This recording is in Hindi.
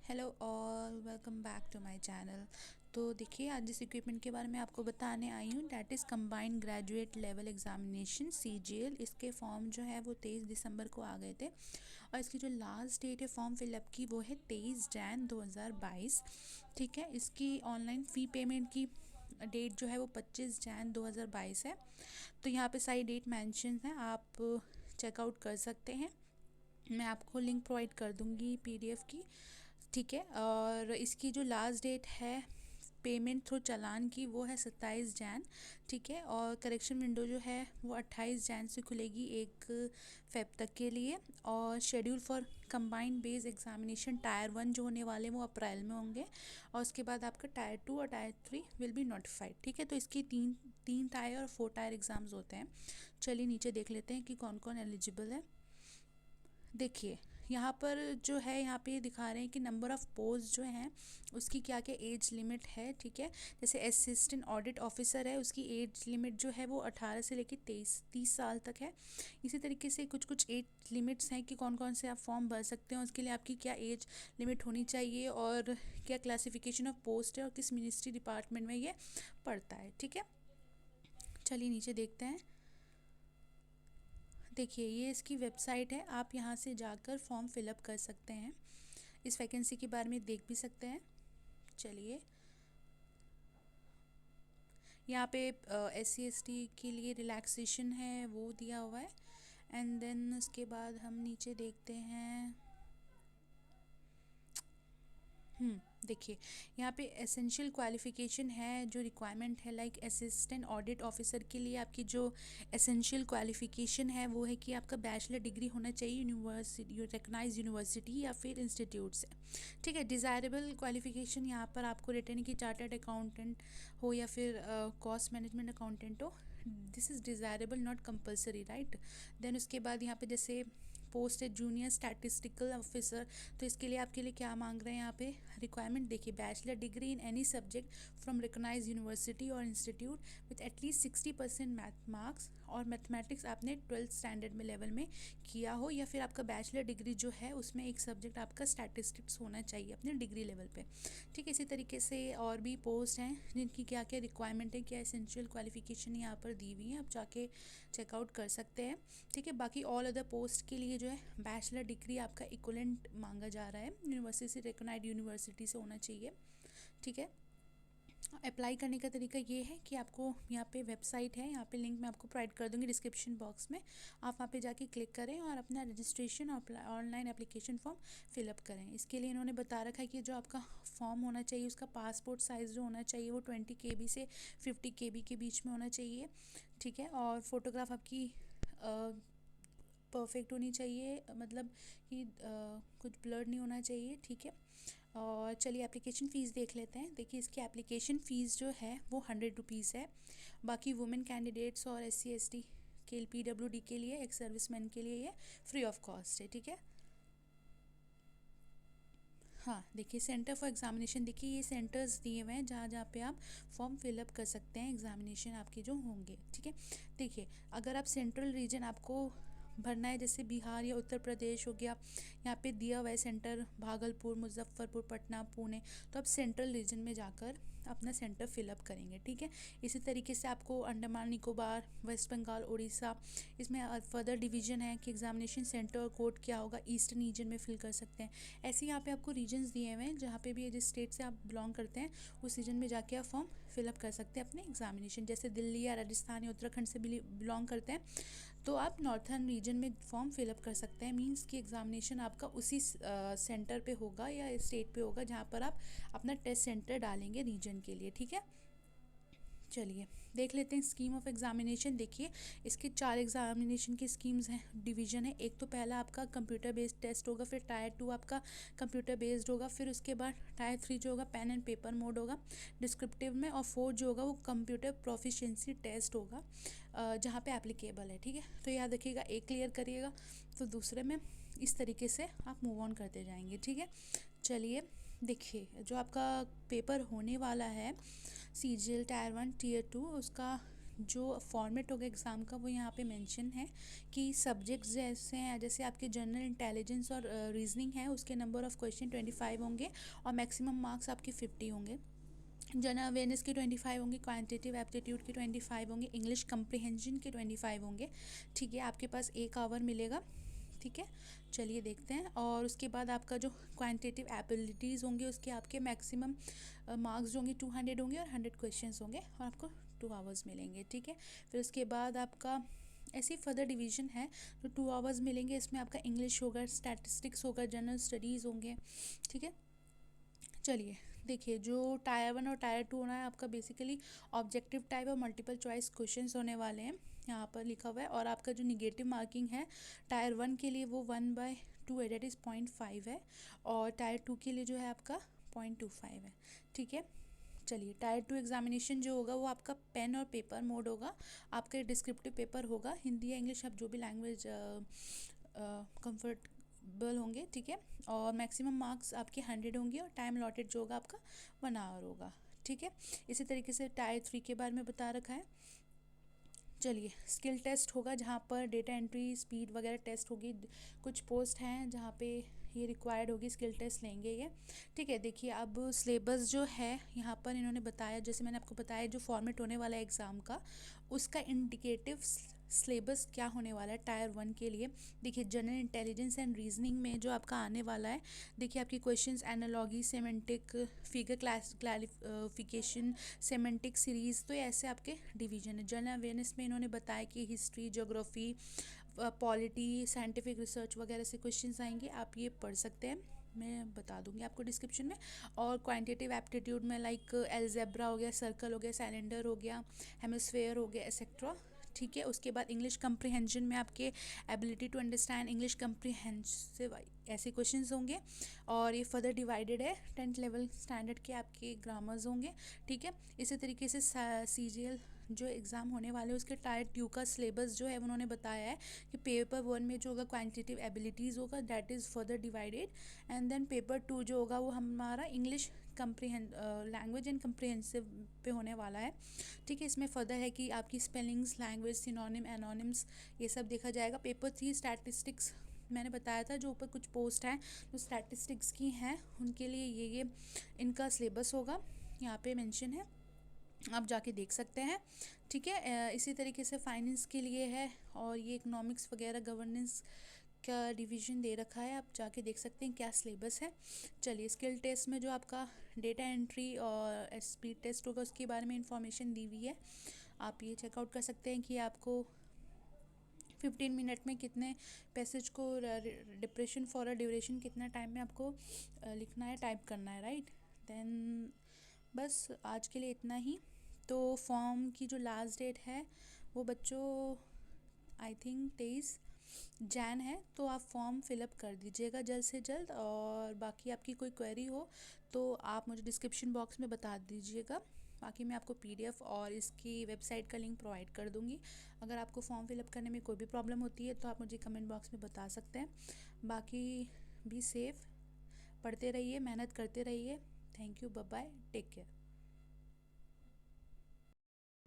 Hello all, welcome back to my channel. तो देखिए, आज जिस इक्विपमेंट के बारे में आपको बताने आई हूँ that is combined graduate level examination CGL। इसके फॉर्म जो है वो 23 दिसंबर को आ गए थे और इसकी जो लास्ट डेट है फॉर्म फिलअप की वो है 23 जैन 2022। ठीक है, इसकी ऑनलाइन फ़ी पेमेंट की डेट जो है वो 25 जैन 2022 है। तो यहाँ पे सारी डेट मेंशन है, आप चेकआउट कर सकते हैं। मैं आपको लिंक प्रोवाइड कर दूँगी PDF की। ठीक है, और इसकी जो लास्ट डेट है पेमेंट थ्रू चालान की वो है 27 जैन। ठीक है, और करेक्शन विंडो जो है वो 28 जैन से खुलेगी 1 फेब तक के लिए। और schedule for combined base examination tyre 1 जो होने वाले हैं वो अप्रैल में होंगे और उसके बाद आपका टायर 2 और टायर 3 विल बी नोटिफाइड। ठीक है, तो इसकी तीन टायर और 4 टायर एग्ज़ाम्स होते हैं। चलिए नीचे देख लेते हैं कि कौन कौन एलिजिबल है। देखिए, यहाँ पर जो है यहाँ पे दिखा रहे हैं कि नंबर ऑफ़ पोस्ट जो हैं उसकी क्या क्या एज लिमिट है। ठीक है, जैसे असिस्टेंट ऑडिट ऑफिसर है उसकी एज लिमिट जो है वो 18 से लेकर 30 साल तक है। इसी तरीके से कुछ कुछ एज लिमिट्स हैं कि कौन कौन से आप फॉर्म भर सकते हैं, उसके लिए आपकी क्या एज लिमिट होनी चाहिए और क्या क्लासिफिकेशन ऑफ पोस्ट है और किस मिनिस्ट्री डिपार्टमेंट में ये पड़ता है। ठीक है, चलिए नीचे देखते हैं। देखिए, ये इसकी वेबसाइट है, आप यहाँ से जाकर फॉर्म फिलअप कर सकते हैं, इस वैकेंसी के बारे में देख भी सकते हैं। चलिए, यहाँ पे SC ST के लिए रिलैक्सेशन है वो दिया हुआ है। एंड देन उसके बाद हम नीचे देखते हैं। देखिए, यहाँ पे एसेंशियल क्वालिफ़िकेशन है, जो रिक्वायरमेंट है लाइक असिस्टेंट ऑडिट ऑफिसर के लिए आपकी जो एसेंशियल क्वालिफ़िकेशन है वो है कि आपका बैचलर डिग्री होना चाहिए यूनिवर्सिटी, रिकग्नाइज यूनिवर्सिटी या फिर इंस्टीट्यूट से। ठीक है, डिज़ायरेबल क्वालिफ़िकेशन यहाँ पर आपको रिटर्न की चार्टर्ड अकाउंटेंट हो या फिर कॉस्ट मैनेजमेंट अकाउंटेंट हो, this is desirable not compulsory, right. Then उसके बाद यहाँ पे जैसे पोस्ट है जूनियर स्टैटिस्टिकल ऑफिसर, तो इसके लिए आपके लिए क्या मांग रहे हैं यहाँ पे रिक्वायरमेंट। देखिए, bachelor degree in any subject from recognise university और institute with at least 60% math marks, और मैथमेटिक्स आपने 12th स्टैंडर्ड में लेवल में किया हो, या फिर आपका बैचलर डिग्री जो है उसमें एक सब्जेक्ट आपका स्टैटिस्टिक्स होना चाहिए अपने डिग्री लेवल पे। ठीक है, इसी तरीके से और भी पोस्ट हैं जिनकी क्या क्या रिक्वायरमेंट है, क्या एसेंशियल क्वालिफिकेशन यहाँ पर दी हुई है, आप जाके चेकआउट कर सकते हैं। ठीक है, बाकी ऑल अदर पोस्ट के लिए जो है बैचलर डिग्री आपका इक्वलेंट मांगा जा रहा है, यूनिवर्सिटी से रिकॉग्नाइज्ड यूनिवर्सिटी से होना चाहिए। ठीक है, अप्लाई करने का तरीका ये है कि आपको यहाँ पे वेबसाइट है, यहाँ पे लिंक मैं आपको प्रोवाइड कर दूँगी डिस्क्रिप्शन बॉक्स में, आप वहाँ पे जाके क्लिक करें और अपना रजिस्ट्रेशन और ऑनलाइन एप्लीकेशन फॉर्म फिलअप करें। इसके लिए इन्होंने बता रखा है कि जो आपका फॉर्म होना चाहिए उसका पासपोर्ट साइज़ जो होना चाहिए वो 20 KB से 50 KB के बीच में होना चाहिए। ठीक है, और फोटोग्राफ आपकी परफेक्ट होनी चाहिए, मतलब कि कुछ ब्लर नहीं होना चाहिए। ठीक है, और चलिए एप्लीकेशन फ़ीस देख लेते हैं। देखिए, इसकी एप्लीकेशन फ़ीस जो है वो 100 रुपीज़ है। बाकी वुमेन कैंडिडेट्स और SC ST के PWD के लिए, एक सर्विसमैन के लिए ये फ्री ऑफ कॉस्ट है। ठीक है, हाँ देखिए, सेंटर फॉर एग्जामिनेशन, देखिए ये सेंटर्स दिए हुए हैं जहाँ जहाँ पे आप फॉर्म फिलअप कर सकते हैं, एग्जामिनेशन आपके जो होंगे। ठीक है, देखिए अगर आप सेंट्रल रीजन आपको भरना है, जैसे बिहार या उत्तर प्रदेश हो गया, यहाँ पे दिया हुआ है सेंटर भागलपुर, मुजफ्फरपुर, पटना, पुणे, तो आप सेंट्रल रीजन में जाकर अपना सेंटर फिलअप करेंगे। ठीक है, इसी तरीके से आपको अंडमान निकोबार, वेस्ट बंगाल, उड़ीसा, इसमें फर्दर डिवीजन है कि एग्जामिनेशन सेंटर और कोड क्या होगा, ईस्टर्न रीजन में फिल कर सकते हैं। ऐसे ही यहाँ पे आपको रीजन्स दिए हुए हैं, जहाँ पे भी जिस स्टेट से आप बिलोंग करते हैं उस रीजन में जाके आप फॉर्म फिलअप कर सकते हैं अपने एग्जामिनेशन। जैसे दिल्ली या राजस्थान या उत्तराखंड से बिलोंग करते हैं तो आप नॉर्थर्न रीजन में फॉर्म फिलअप कर सकते हैं। मींस कि एग्जामिनेशन आपका उसी सेंटर पे होगा या स्टेट पे होगा जहाँ पर आप अपना टेस्ट सेंटर डालेंगे रीजन के लिए। ठीक है, चलिए देख लेते हैं स्कीम ऑफ एग्जामिनेशन। देखिए, इसके 4 एग्जामिनेशन की स्कीम्स हैं, डिवीजन है। एक तो पहला आपका कंप्यूटर बेस्ड टेस्ट होगा, फिर टायर 2 आपका कंप्यूटर बेस्ड होगा, फिर उसके बाद टायर 3 जो होगा पेन एंड पेपर मोड होगा डिस्क्रिप्टिव में, और 4 जो होगा वो कंप्यूटर प्रोफिशिएंसी टेस्ट होगा जहाँ पे एप्लीकेबल है। ठीक है, तो याद रखिएगा, एक क्लियर करिएगा तो दूसरे में इस तरीके से आप मूव ऑन करते जाएंगे। ठीक है, चलिए देखिए, जो आपका पेपर होने वाला है CGL टायर 1 Tier 2, उसका जो फॉर्मेट होगा एग्ज़ाम का वो यहाँ पे मेंशन है कि सब्जेक्ट्स जैसे हैं, जैसे आपके जनरल इंटेलिजेंस और रीजनिंग है, उसके नंबर ऑफ़ क्वेश्चन 25 होंगे और मैक्सिमम मार्क्स आपके 50 होंगे। जनरल अवेयरनेस के 25 होंगे, क्वांटिटेटिव एप्टीट्यूड के 25 होंगे, इंग्लिश कंप्रिहेंशन के 25 होंगे। ठीक है, आपके पास 1 आवर मिलेगा। ठीक है, चलिए देखते हैं। और उसके बाद आपका जो क्वांटिटेटिव एबिलिटीज़ होंगे उसके आपके मैक्सिमम मार्क्स जो होंगे 200 होंगे और 100 क्वेश्चंस होंगे और आपको 2 आवर्स मिलेंगे। ठीक है, फिर उसके बाद आपका ऐसी फर्दर डिवीजन है तो 2 आवर्स मिलेंगे, इसमें आपका इंग्लिश होगा, स्टैटिस्टिक्स होगा, जनरल स्टडीज़ होंगे। ठीक है, चलिए देखिए, जो टायर 1 और टायर 2 होना है आपका बेसिकली ऑब्जेक्टिव टाइप और मल्टीपल चॉइस क्वेश्चंस होने वाले हैं, यहाँ पर लिखा हुआ है। और आपका जो निगेटिव मार्किंग है टायर 1 के लिए वो 1/2 है, डेट इज़ 0.5 है, और टायर 2 के लिए जो है आपका 0.25 है। ठीक है, चलिए टायर 2 एग्जामिनेशन जो होगा वो आपका पेन और पेपर मोड होगा। आपका डिस्क्रिप्टिव पेपर होगा, हिंदी या इंग्लिश आप जो भी लैंग्वेज कंफर्टेबल होंगे। ठीक है, और मैक्सिमम मार्क्स आपके 100 होंगे और टाइम अलॉटेड जो होगा आपका 1 आवर होगा। ठीक है, इसी तरीके से टायर 3 के बारे में बता रखा है। चलिए, स्किल टेस्ट होगा जहाँ पर डेटा एंट्री स्पीड वगैरह टेस्ट होगी। कुछ पोस्ट हैं जहाँ पे ये रिक्वायर्ड होगी, स्किल टेस्ट लेंगे ये। ठीक है, देखिए अब सिलेबस जो है यहाँ पर इन्होंने बताया, जैसे मैंने आपको बताया जो फॉर्मेट होने वाला है एग्ज़ाम का, उसका इंडिकेटिव सिलेबस क्या होने वाला है टायर 1 के लिए। देखिए जनरल इंटेलिजेंस एंड रीजनिंग में जो आपका आने वाला है, देखिए आपकी questions analogy, semantic, figure classification, semantic series, तो ये ऐसे आपके डिवीजन है। जनरल अवेयरनेस में इन्होंने बताया कि history, geography, polity, scientific research वगैरह से क्वेश्चंस आएंगे, आप ये पढ़ सकते हैं, मैं बता दूंगी आपको डिस्क्रिप्शन में। और क्वांटिटेटिव एप्टीट्यूड में लाइक एल्जेब्रा हो गया, सर्कल हो गया, सिलेंडर हो गया, हेमिस्फेयर हो गया, एक्सेट्रा। ठीक है, उसके बाद इंग्लिश कंप्रिहेंशन में आपके ability to understand English comprehensive ऐसे क्वेश्चंस होंगे। और ये फर्दर डिवाइडेड है, 10th लेवल स्टैंडर्ड के आपके ग्रामर्स होंगे। ठीक है, इसी तरीके से CGL जो एग्ज़ाम होने वाले हैं उसके टायर 2 का सिलेबस जो है उन्होंने बताया है कि पेपर 1 में जो होगा क्वांटिटेटिव एबिलिटीज़ होगा, that is further divided. And then paper 2 जो होगा वो हमारा इंग्लिश लैंग्वेज एंड कंप्रिहेंसिव पे होने वाला है। ठीक है, इसमें फर्दर है कि आपकी स्पेलिंग्स, लैंग्वेज, सिनोनिम, एनोनिम्स, ये सब देखा जाएगा। पेपर 3 स्टैटिस्टिक्स मैंने बताया था, जो ऊपर कुछ पोस्ट हैं जो स्टैटिस्टिक्स की हैं उनके लिए ये इनका सिलेबस होगा, यहाँ पे मेंशन है, आप जाके देख सकते हैं। ठीक है, इसी तरीके से फाइनेंस के लिए है, और ये इकोनॉमिक्स वगैरह गवर्नेंस का डिवीज़न दे रखा है, आप जाके देख सकते हैं क्या सिलेबस है। चलिए, स्किल टेस्ट में जो आपका डेटा एंट्री और स्पीड टेस्ट होगा उसके बारे में इंफॉर्मेशन दी हुई है, आप ये चेकआउट कर सकते हैं कि आपको 15 मिनट में कितने पैसेज को, डिप्रेशन फॉर अ ड्यूरेशन कितना टाइम में आपको लिखना है, टाइप करना है, राइट। देन बस आज के लिए इतना ही। तो फॉर्म की जो लास्ट डेट है वो बच्चों आई थिंक 23 जैन है, तो आप फॉर्म फिलअप कर दीजिएगा जल्द से जल्द। और बाकी आपकी कोई क्वेरी हो तो आप मुझे डिस्क्रिप्शन बॉक्स में बता दीजिएगा, बाकी मैं आपको PDF और इसकी वेबसाइट का लिंक प्रोवाइड कर दूँगी। अगर आपको फॉर्म फिलअप करने में कोई भी प्रॉब्लम होती है तो आप मुझे कमेंट बॉक्स में बता सकते हैं। बाकी बी सेफ़, पढ़ते रहिए, मेहनत करते रहिए। Thank you, bye bye, take care.